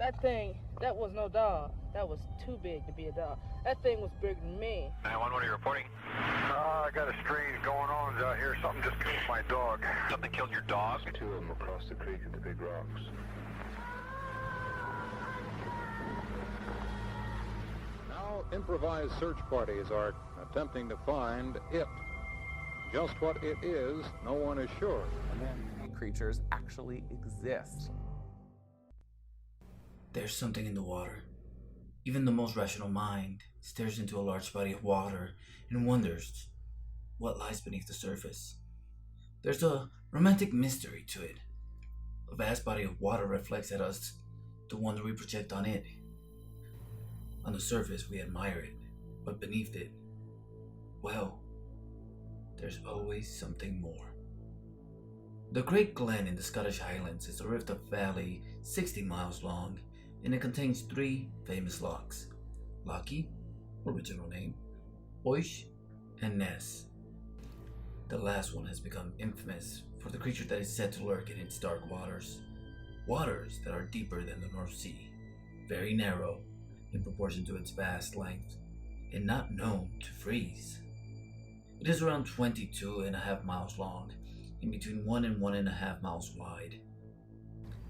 That thing, that was no dog. That was too big to be a dog. That thing was bigger than me. 911, what are you reporting? I got a strange going on out here. Something just killed my dog. Something killed your dog? Two of them across the creek at the big rocks. Now, improvised search parties are attempting to find it. Just what it is, no one is sure. Creatures actually exist. There's something in the water. Even the most rational mind stares into a large body of water and wonders what lies beneath the surface. There's a romantic mystery to it. A vast body of water reflects at us the wonder we project on it. On the surface, we admire it, but beneath it, well, there's always something more. The Great Glen in the Scottish Highlands is a rift of valley 60 miles long, and it contains 3 famous lochs: Lochie, original name, Oish, and Ness. The last one has become infamous for the creature that is said to lurk in its dark waters that are deeper than the North Sea, very narrow in proportion to its vast length, and not known to freeze. It is around 22.5 miles long, and between 1 and 1.5 miles wide.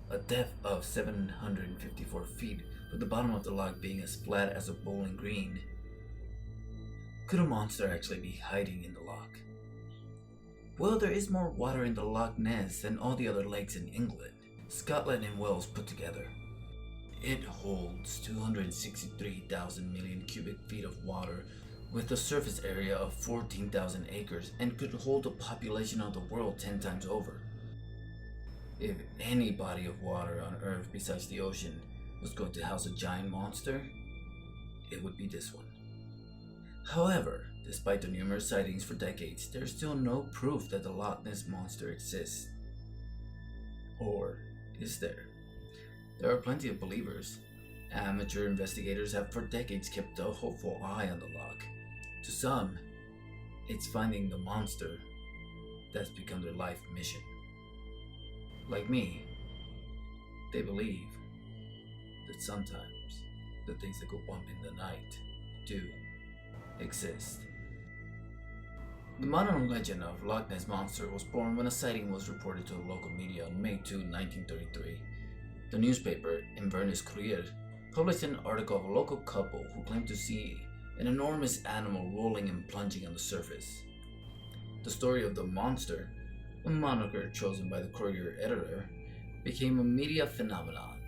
A depth of 754 feet, with the bottom of the loch being as flat as a bowling green. Could a monster actually be hiding in the loch? Well, there is more water in the Lochness than all the other lakes in England, Scotland and Wales put together. It holds 263,000 million cubic feet of water, with a surface area of 14,000 acres, and could hold the population of the world 10 times over. If any body of water on Earth besides the ocean was going to house a giant monster, it would be this one. However, despite the numerous sightings for decades, there is still no proof that the Loch Ness monster exists. Or is there? There are plenty of believers. Amateur investigators have for decades kept a hopeful eye on the loch. To some, it's finding the monster that's become their life mission. Like me, they believe that sometimes the things that go bump in the night do exist. The modern legend of Loch Ness Monster was born when a sighting was reported to the local media on May 2, 1933. The newspaper, Inverness Courier, published an article of a local couple who claimed to see an enormous animal rolling and plunging on the surface. The story of the monster, a moniker chosen by the Courier editor, became a media phenomenon,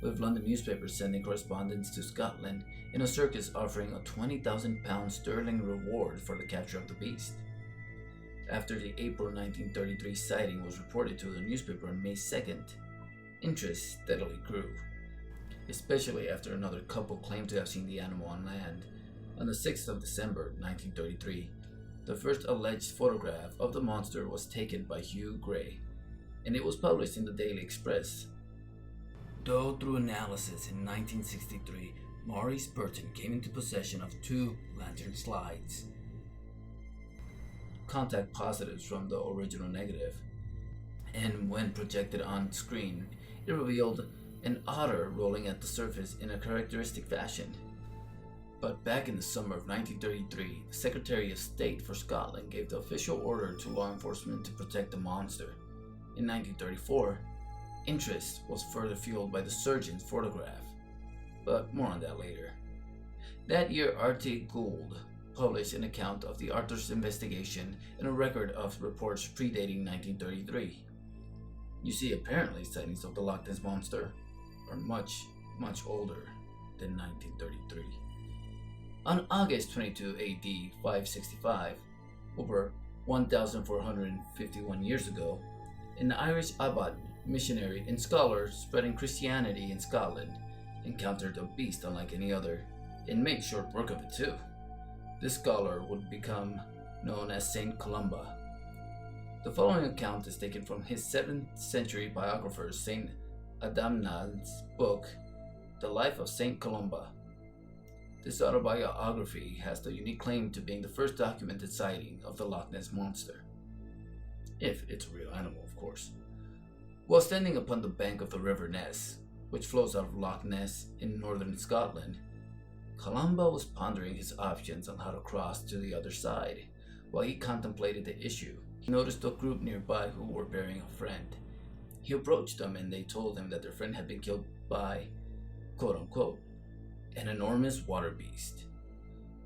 with London newspapers sending correspondents to Scotland in a circus offering a £20,000 sterling reward for the capture of the beast. After the April 1933 sighting was reported to the newspaper on May 2nd, interest steadily grew, especially after another couple claimed to have seen the animal on land. On the 6th of December 1933, the first alleged photograph of the monster was taken by Hugh Gray, and it was published in the Daily Express. Though through analysis in 1963, Maurice Burton came into possession of 2 lantern slides, contact positives from the original negative, and when projected on screen, it revealed an otter rolling at the surface in a characteristic fashion. But back in the summer of 1933, the Secretary of State for Scotland gave the official order to law enforcement to protect the monster. In 1934, interest was further fueled by the surgeon's photograph, but more on that later. That year, R.T. Gould published an account of the Arthur's investigation and a record of reports predating 1933. You see, apparently sightings of the Loch Ness monster are much, much older than 1933. On August 22 AD 565, over 1,451 years ago, an Irish abbot, missionary, and scholar spreading Christianity in Scotland encountered a beast unlike any other, and made short work of it too. This scholar would become known as Saint Columba. The following account is taken from his 7th century biographer Saint Adamnan's book, The Life of Saint Columba. This autobiography has the unique claim to being the first documented sighting of the Loch Ness monster. If it's a real animal, of course. While standing upon the bank of the River Ness, which flows out of Lochness in northern Scotland. Columba was pondering his options on how to cross to the other side. While he contemplated the issue, he noticed a group nearby who were burying a friend. He approached them and they told him that their friend had been killed by, quote-unquote, an enormous water beast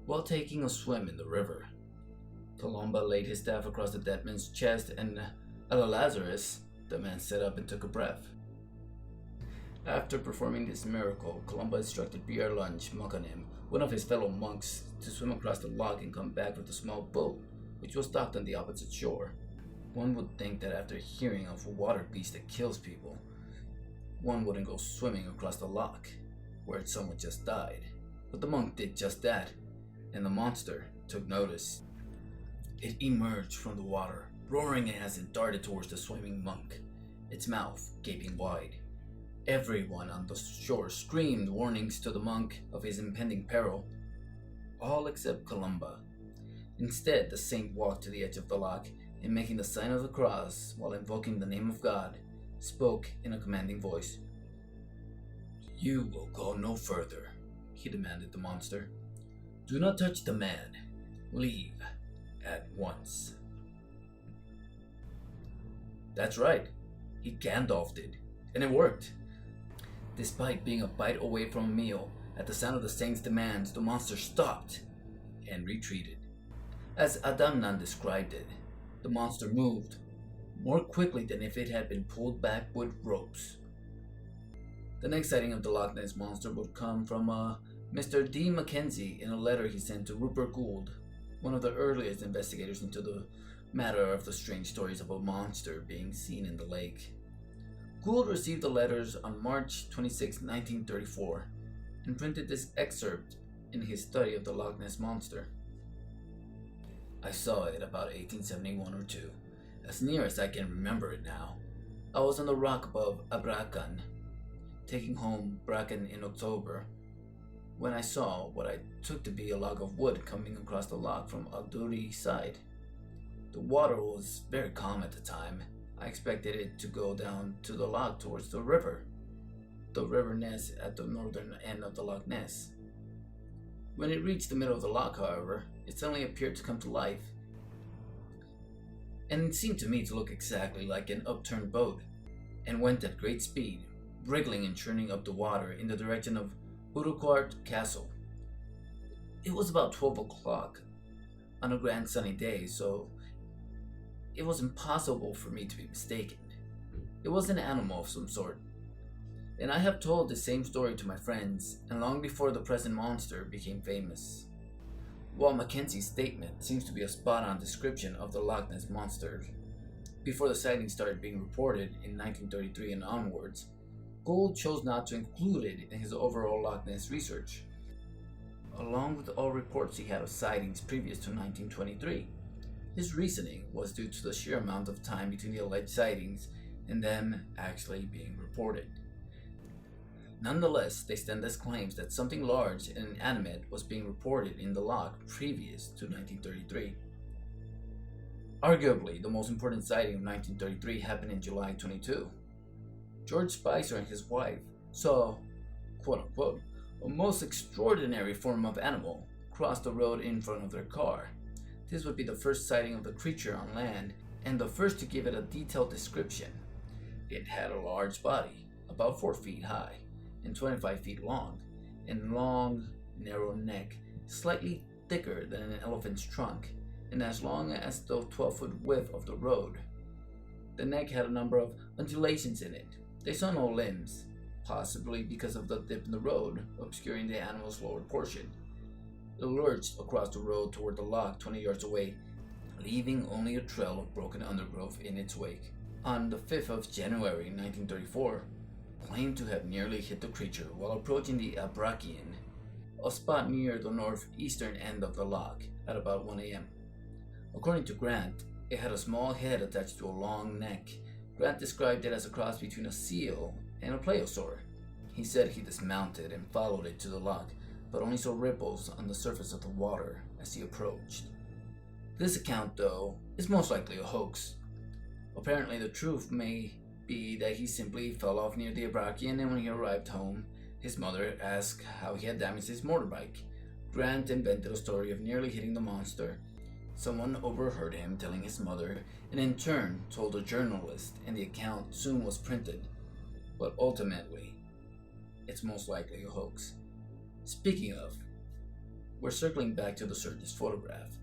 while taking a swim in the river. Columba laid his staff across the dead man's chest and, a la Lazarus, the man sat up and took a breath. After performing this miracle, Columba instructed Br Lunch Mukanim, one of his fellow monks, to swim across the loch and come back with a small boat, which was docked on the opposite shore. One would think that after hearing of a water beast that kills people, one wouldn't go swimming across the loch, where someone just died. But the monk did just that, and the monster took notice. It emerged from the water, roaring as it darted towards the swimming monk, its mouth gaping wide. Everyone on the shore screamed warnings to the monk of his impending peril, all except Columba. Instead, the saint walked to the edge of the loch and, making the sign of the cross while invoking the name of God, spoke in a commanding voice. "You will go no further," he demanded the monster. "Do not touch the man. Leave at once." That's right, he Gandalfed it, and it worked. Despite being a bite away from a meal, at the sound of the saint's demands, the monster stopped and retreated. As Adamnan described it, the monster moved more quickly than if it had been pulled back with ropes. The next sighting of the Loch Ness monster would come from Mr. D. Mackenzie in a letter he sent to Rupert Gould, one of the earliest investigators into the matter of the strange stories of a monster being seen in the lake. Gould received the letters on March 26, 1934, and printed this excerpt in his study of the Loch Ness monster. "I saw it about 1871 or 2, as near as I can remember it now. I was on the rock above Abrakan, taking home bracken in October, when I saw what I took to be a log of wood coming across the loch from Alduri side. The water was very calm at the time. I expected it to go down to the loch towards the river Ness at the northern end of the Loch Ness. When it reached the middle of the loch, however, it suddenly appeared to come to life, and it seemed to me to look exactly like an upturned boat, and went at great speed, wriggling and churning up the water in the direction of Uruquart Castle. It was about 12 o'clock on a grand sunny day, so it was impossible for me to be mistaken. It was an animal of some sort, and I have told the same story to my friends, and long before the present monster became famous. While Mackenzie's statement seems to be a spot-on description of the Loch Ness monster, before the sighting started being reported in 1933 and onwards, Gould chose not to include it in his overall Loch Ness research, along with all reports he had of sightings previous to 1923. His reasoning was due to the sheer amount of time between the alleged sightings and them actually being reported. Nonetheless, they stand as claims that something large and inanimate was being reported in the loch previous to 1933. Arguably, the most important sighting of 1933 happened in July 22. George Spicer and his wife saw, quote-unquote, a most extraordinary form of animal cross the road in front of their car. This would be the first sighting of the creature on land, and the first to give it a detailed description. It had a large body, about 4 feet high, and 25 feet long, and long, narrow neck, slightly thicker than an elephant's trunk, and as long as the 12-foot width of the road. The neck had a number of undulations in it. They saw no limbs, possibly because of the dip in the road, obscuring the animal's lower portion. It lurched across the road toward the loch 20 yards away, leaving only a trail of broken undergrowth in its wake. On the 5th of January 1934, claimed to have nearly hit the creature while approaching the Abrakian, a spot near the northeastern end of the loch, at about 1 a.m. According to Grant, it had a small head attached to a long neck. Grant described it as a cross between a seal and a plesiosaur. He said he dismounted and followed it to the loch, but only saw ripples on the surface of the water as he approached. This account, though, is most likely a hoax. Apparently, the truth may be that he simply fell off near the Abrakian, and when he arrived home, his mother asked how he had damaged his motorbike. Grant invented a story of nearly hitting the monster. Someone overheard him telling his mother, and in turn told a journalist, and the account soon was printed. But ultimately, it's most likely a hoax. Speaking of, we're circling back to the surgeon's photograph.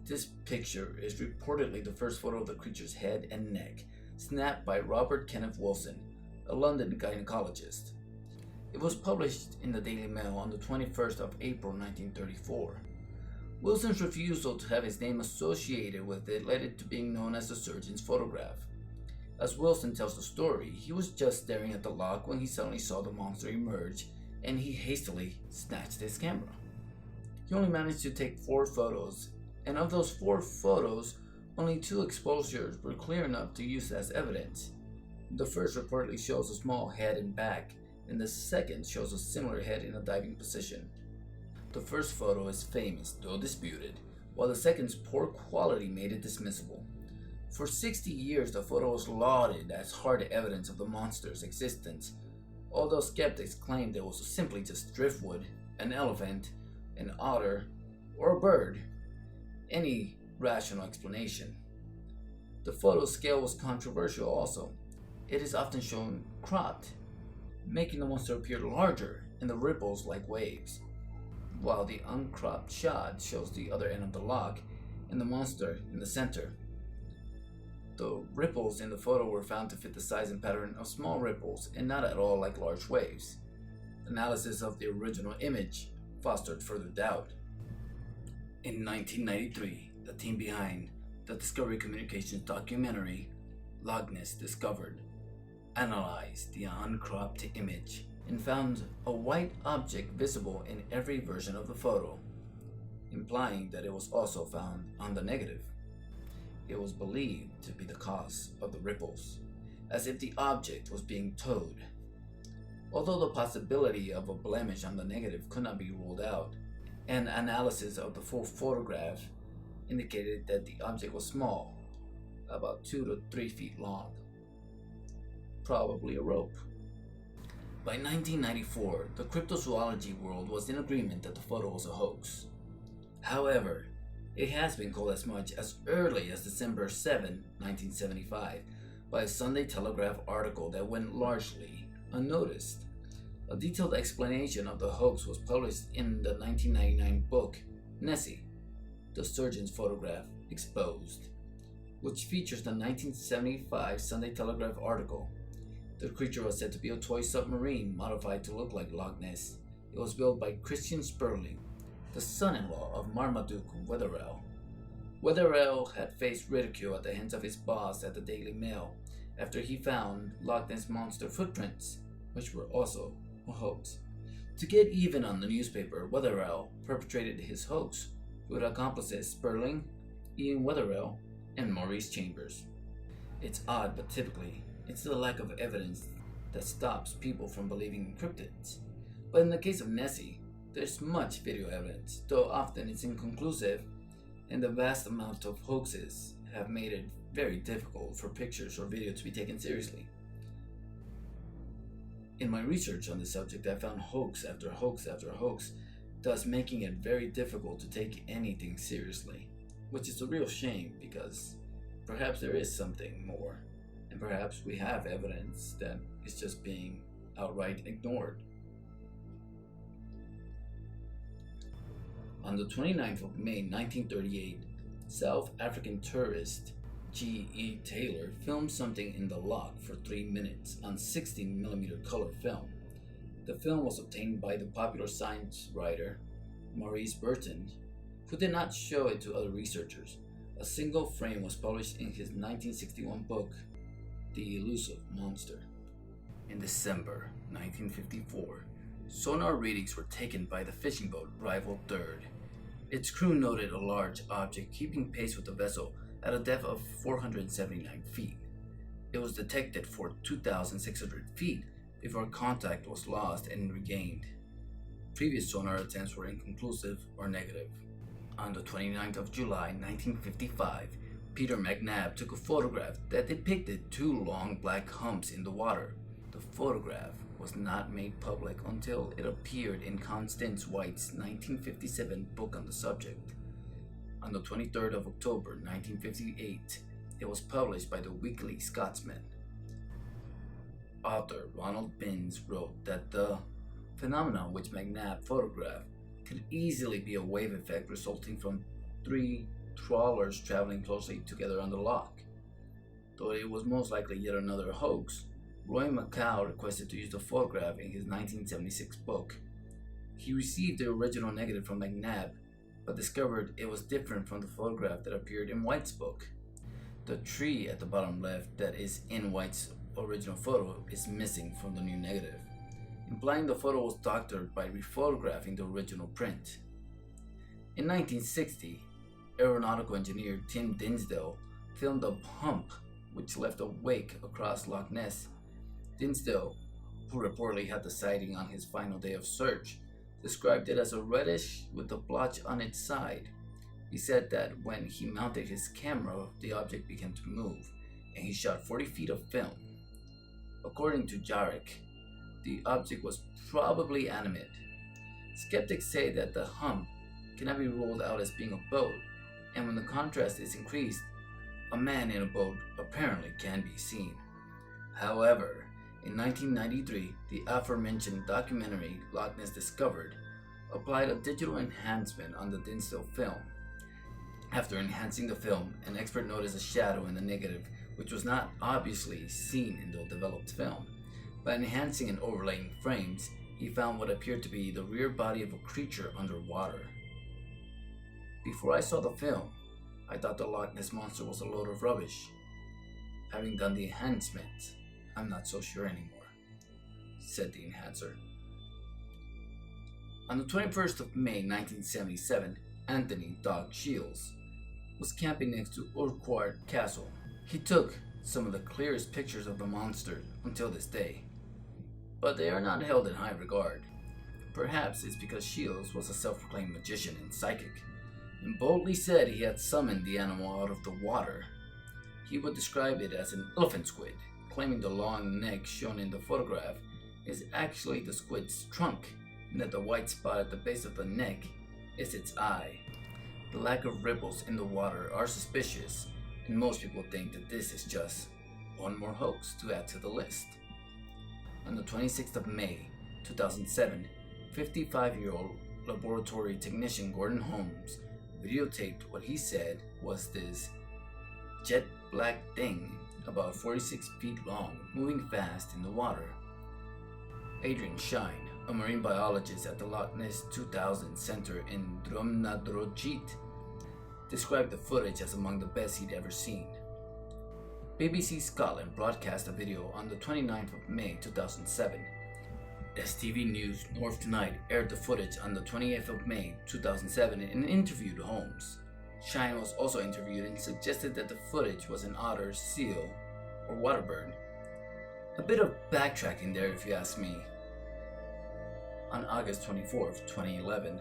This picture is reportedly the first photo of the creature's head and neck, snapped by Robert Kenneth Wilson, a London gynecologist. It was published in the Daily Mail on the 21st of April 1934. Wilson's refusal to have his name associated with it led it to being known as the surgeon's photograph. As Wilson tells the story, he was just staring at the lock when he suddenly saw the monster emerge, and he hastily snatched his camera. He only managed to take 4 photos, and of those 4 photos, only 2 exposures were clear enough to use as evidence. The first reportedly shows a small head and back, and the second shows a similar head in a diving position. The first photo is famous, though disputed, while the second's poor quality made it dismissible. For 60 years, the photo was lauded as hard evidence of the monster's existence, although skeptics claimed it was simply just driftwood, an elephant, an otter, or a bird. Any rational explanation. The photo scale was controversial also. It is often shown cropped, making the monster appear larger and the ripples like waves, while the uncropped shot shows the other end of the lock and the monster in the center. The ripples in the photo were found to fit the size and pattern of small ripples and not at all like large waves. Analysis of the original image fostered further doubt. In 1993, the team behind the Discovery Communications documentary Lochness discovered, analyzed the uncropped image, and found a white object visible in every version of the photo, implying that it was also found on the negative. It was believed to be the cause of the ripples, as if the object was being towed. Although the possibility of a blemish on the negative could not be ruled out, an analysis of the full photograph indicated that the object was small, about 2 to 3 feet long, probably a rope. By 1994, the cryptozoology world was in agreement that the photo was a hoax. However, it has been called as much as early as December 7, 1975, by a Sunday Telegraph article that went largely unnoticed. A detailed explanation of the hoax was published in the 1999 book Nessie, The Surgeon's Photograph Exposed, which features the 1975 Sunday Telegraph article. The creature was said to be a toy submarine modified to look like Lochness. It was built by Christian Sperling, the son-in-law of Marmaduke Wetherell. Wetherell had faced ridicule at the hands of his boss at the Daily Mail after he found Loch Ness Monster footprints, which were also a hoax. To get even on the newspaper, Wetherell perpetrated his hoax with accomplices Sperling, Ian Wetherell, and Maurice Chambers. It's odd, but typically, it's the lack of evidence that stops people from believing in cryptids. But in the case of Nessie, there's much video evidence, though often it's inconclusive, and the vast amount of hoaxes have made it very difficult for pictures or video to be taken seriously. In my research on the subject, I found hoax after hoax after hoax, thus making it very difficult to take anything seriously, which is a real shame because perhaps there is something more, and perhaps we have evidence that is just being outright ignored. On the 29th of May 1938, South African tourist G.E. Taylor filmed something in the loch for 3 minutes on 16mm color film. The film was obtained by the popular science writer Maurice Burton, who did not show it to other researchers. A single frame was published in his 1961 book, The Elusive Monster. In December 1954, sonar readings were taken by the fishing boat Rival Third. Its crew noted a large object keeping pace with the vessel at a depth of 479 feet. It was detected for 2,600 feet before contact was lost and regained. Previous sonar attempts were inconclusive or negative. On the 29th of July 1955, Peter McNabb took a photograph that depicted two long black humps in the water. The photograph was not made public until it appeared in Constance White's 1957 book on the subject. On the 23rd of October 1958, it was published by the Weekly Scotsman. Author Ronald Binns wrote that the phenomenon which McNabb photographed could easily be a wave effect resulting from three trawlers traveling closely together on the loch. Though it was most likely yet another hoax, Roy McCall requested to use the photograph in his 1976 book. He received the original negative from McNabb, but discovered it was different from the photograph that appeared in White's book. The tree at the bottom left that is in White's original photo is missing from the new negative, implying the photo was doctored by rephotographing the original print. In 1960, aeronautical engineer Tim Dinsdale filmed a hump which left a wake across Loch Ness. Dinsdale, who reportedly had the sighting on his final day of search, described it as a reddish with a blotch on its side. He said that when he mounted his camera, the object began to move, and he shot 40 feet of film. According to Jarek, the object was probably animate. Skeptics say that the hump cannot be ruled out as being a boat, and when the contrast is increased, a man in a boat apparently can be seen. However, in 1993, the aforementioned documentary Loch Ness Discovered applied a digital enhancement on the Dinsdale film. After enhancing the film, an expert noticed a shadow in the negative which was not obviously seen in the developed film. By enhancing and overlaying frames, he found what appeared to be the rear body of a creature underwater. Before I saw the film, I thought the Loch Ness Monster was a load of rubbish. Having done the enhancement, I'm not so sure anymore, said the enhancer. On the 21st of May 1977, Anthony Doc Shields was camping next to Urquhart Castle. He took some of the clearest pictures of the monster until this day, but they are not held in high regard. Perhaps it's because Shields was a self-proclaimed magician and psychic, and boldly said he had summoned the animal out of the water. He would describe it as an elephant squid, claiming the long neck shown in the photograph is actually the squid's trunk, and that the white spot at the base of the neck is its eye. The lack of ripples in the water are suspicious, and most people think that this is just one more hoax to add to the list. On the 26th of May 2007, 55-year-old laboratory technician Gordon Holmes videotaped what he said was this jet black thing about 46 feet long moving fast in the water. Adrian Shine, a marine biologist at the Loch Ness 2000 Center in Drumnadrochit, described the footage as among the best he'd ever seen. BBC Scotland broadcast a video on the 29th of May 2007. STV News North Tonight aired the footage on the 28th of May 2007 and interviewed Holmes. Shine was also interviewed and suggested that the footage was an otter, seal, or water bird. A bit of backtracking there if you ask me. On August 24th, 2011,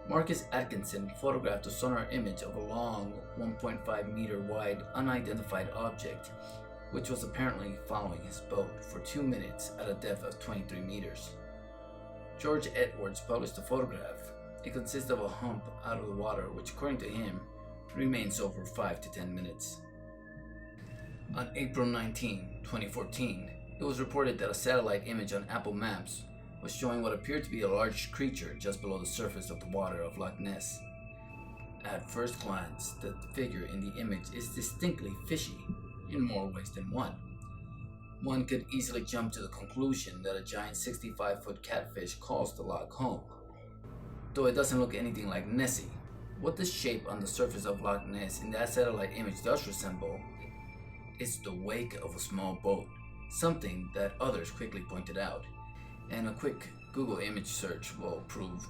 Marcus Atkinson photographed a sonar image of a long, 1.5 meter wide, unidentified object, which was apparently following his boat for 2 minutes at a depth of 23 meters. George Edwards published the photograph. It consists of a hump out of the water, which according to him, remains so for 5 to 10 minutes. On April 19, 2014, it was reported that a satellite image on Apple Maps was showing what appeared to be a large creature just below the surface of the water of Loch Ness. At first glance, the figure in the image is distinctly fishy, in more ways than one. One could easily jump to the conclusion that a giant 65-foot catfish calls the loch home. Though it doesn't look anything like Nessie, what the shape on the surface of Loch Ness in that satellite image does resemble is the wake of a small boat, something that others quickly pointed out, and a quick Google image search will prove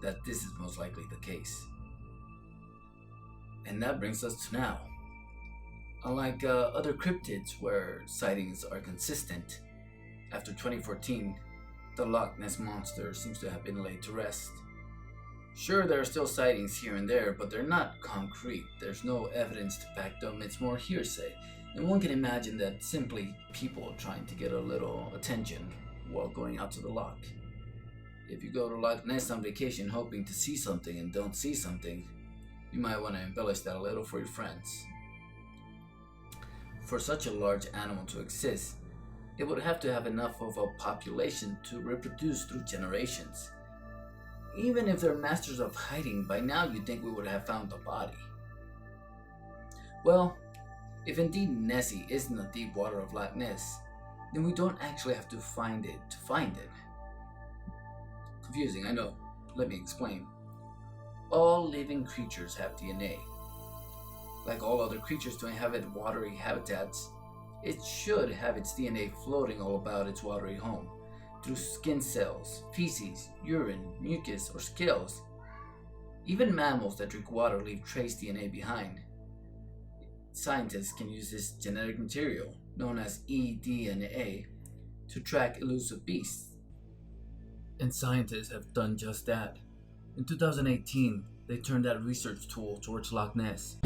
that this is most likely the case. And that brings us to now. Unlike other cryptids where sightings are consistent, after 2014, the Loch Ness Monster seems to have been laid to rest. Sure, there are still sightings here and there, but they're not concrete. There's no evidence to back them, it's more hearsay. And one can imagine that simply people trying to get a little attention while going out to the loch. If you go to Loch Ness on vacation hoping to see something and don't see something, you might want to embellish that a little for your friends. For such a large animal to exist, it would have to have enough of a population to reproduce through generations. Even if they're masters of hiding, by now you'd think we would have found the body. Well, if indeed Nessie is in the deep water of Loch Ness, then we don't actually have to find it to find it. Confusing, I know. Let me explain. All living creatures have DNA. Like all other creatures to inhabit watery habitats, it should have its DNA floating all about its watery home, through skin cells, feces, urine, mucus, or scales. Even mammals that drink water leave trace DNA behind. Scientists can use this genetic material, known as eDNA, to track elusive beasts. And scientists have done just that. In 2018, they turned that research tool towards Loch Ness.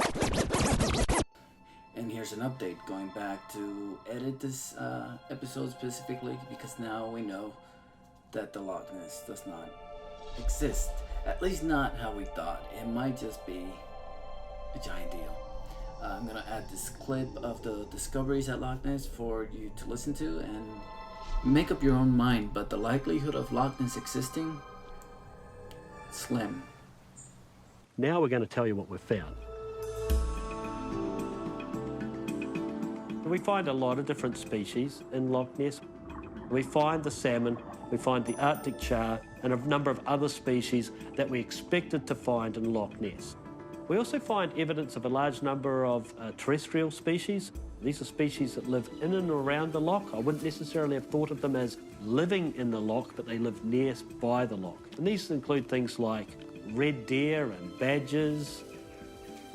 And here's an update going back to edit this episode specifically because now we know that the Loch Ness does not exist. At least not how we thought. It might just be a giant deal. I'm going to add this clip of the discoveries at Loch Ness for you to listen to and make up your own mind, but the likelihood of Loch Ness existing, slim. Now we're going to tell you what we've found. We find a lot of different species in Loch Ness. We find the salmon, we find the Arctic char, and a number of other species that we expected to find in Loch Ness. We also find evidence of a large number of terrestrial species. These are species that live in and around the loch. I wouldn't necessarily have thought of them as living in the loch, but they live nearby the loch. And these include things like red deer and badgers,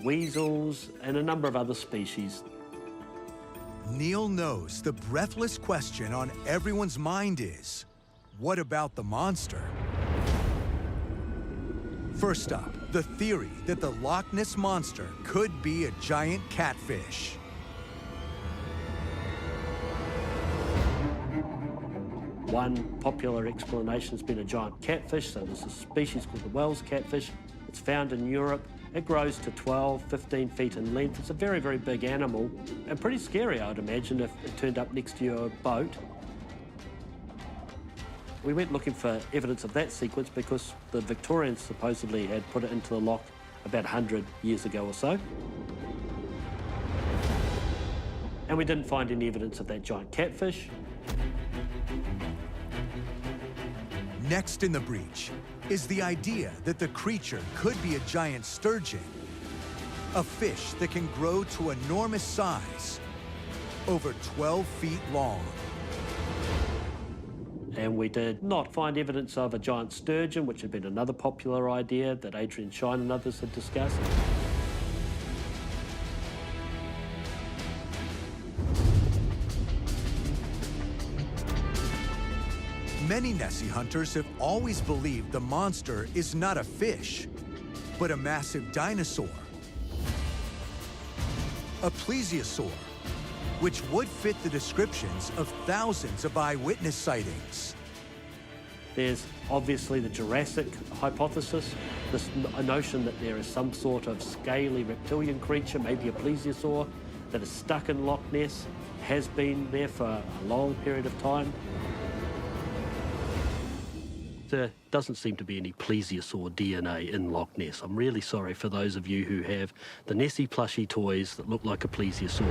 weasels, and a number of other species. Neil knows the breathless question on everyone's mind is, what about the monster? First up, the theory that the Loch Ness Monster could be a giant catfish. One popular explanation has been a giant catfish, so there's a species called the Wells catfish. It's found in Europe. It grows to 12, 15 feet in length. It's a very, very big animal and pretty scary, I would imagine, if it turned up next to your boat. We went looking for evidence of that sequence because the Victorians supposedly had put it into the loch about 100 years ago or so. And we didn't find any evidence of that giant catfish. Next in the breach is the idea that the creature could be a giant sturgeon, a fish that can grow to enormous size, over 12 feet long. And we did not find evidence of a giant sturgeon, which had been another popular idea that Adrian Shine and others had discussed. Many Nessie hunters have always believed the monster is not a fish, but a massive dinosaur, a plesiosaur, which would fit the descriptions of thousands of eyewitness sightings. There's obviously the Jurassic hypothesis, this notion that there is some sort of scaly reptilian creature, maybe a plesiosaur, that is stuck in Loch Ness, has been there for a long period of time. There doesn't seem to be any plesiosaur DNA in Loch Ness. I'm really sorry for those of you who have the Nessie plushie toys that look like a plesiosaur.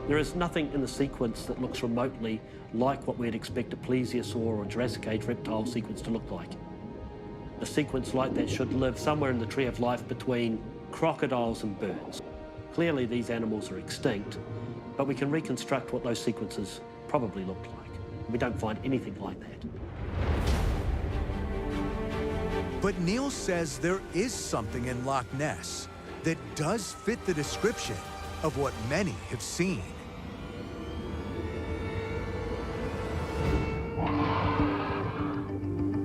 There is nothing in the sequence that looks remotely like what we'd expect a plesiosaur or Jurassic Age reptile sequence to look like. A sequence like that should live somewhere in the tree of life between crocodiles and birds. Clearly these animals are extinct, but we can reconstruct what those sequences probably looked like. We don't find anything like that. But Neil says there is something in Loch Ness that does fit the description of what many have seen.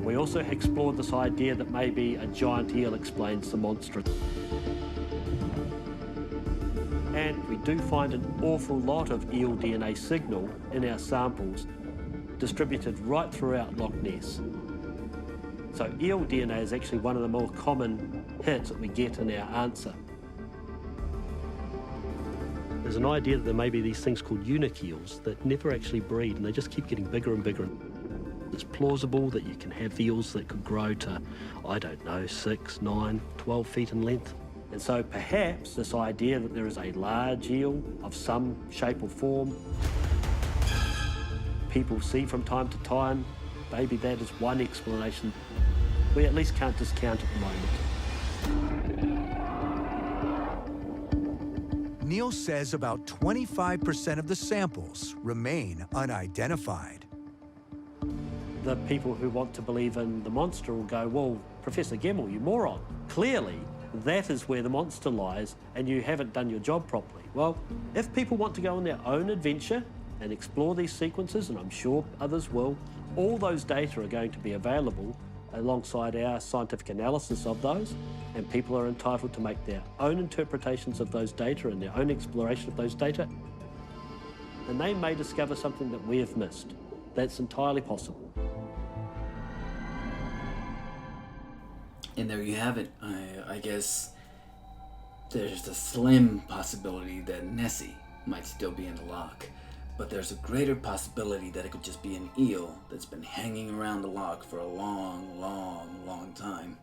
We also explored this idea that maybe a giant eel explains the monster. And we do find an awful lot of eel DNA signal in our samples, distributed right throughout Loch Ness. So eel DNA is actually one of the more common hits that we get in our answer. There's an idea that there may be these things called eunuch eels that never actually breed, and they just keep getting bigger and bigger. It's plausible that you can have eels that could grow to, I don't know, 6, 9, 12 feet in length. And so perhaps this idea that there is a large eel of some shape or form people see from time to time, maybe that is one explanation we at least can't discount at the moment. Neil says about 25% of the samples remain unidentified. The people who want to believe in the monster will go, well, Professor Gemmell, you moron. Clearly, that is where the monster lies and you haven't done your job properly. Well, if people want to go on their own adventure and explore these sequences, and I'm sure others will, all those data are going to be available alongside our scientific analysis of those, and people are entitled to make their own interpretations of those data and their own exploration of those data, and they may discover something that we have missed. That's entirely possible. And there you have it. I guess there's a slim possibility that Nessie might still be in the loch, but there's a greater possibility that it could just be an eel that's been hanging around the loch for a long time.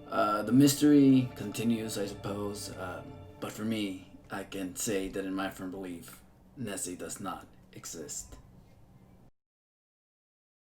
The mystery continues, I suppose, but for me, I can say that in my firm belief, Nessie does not exist.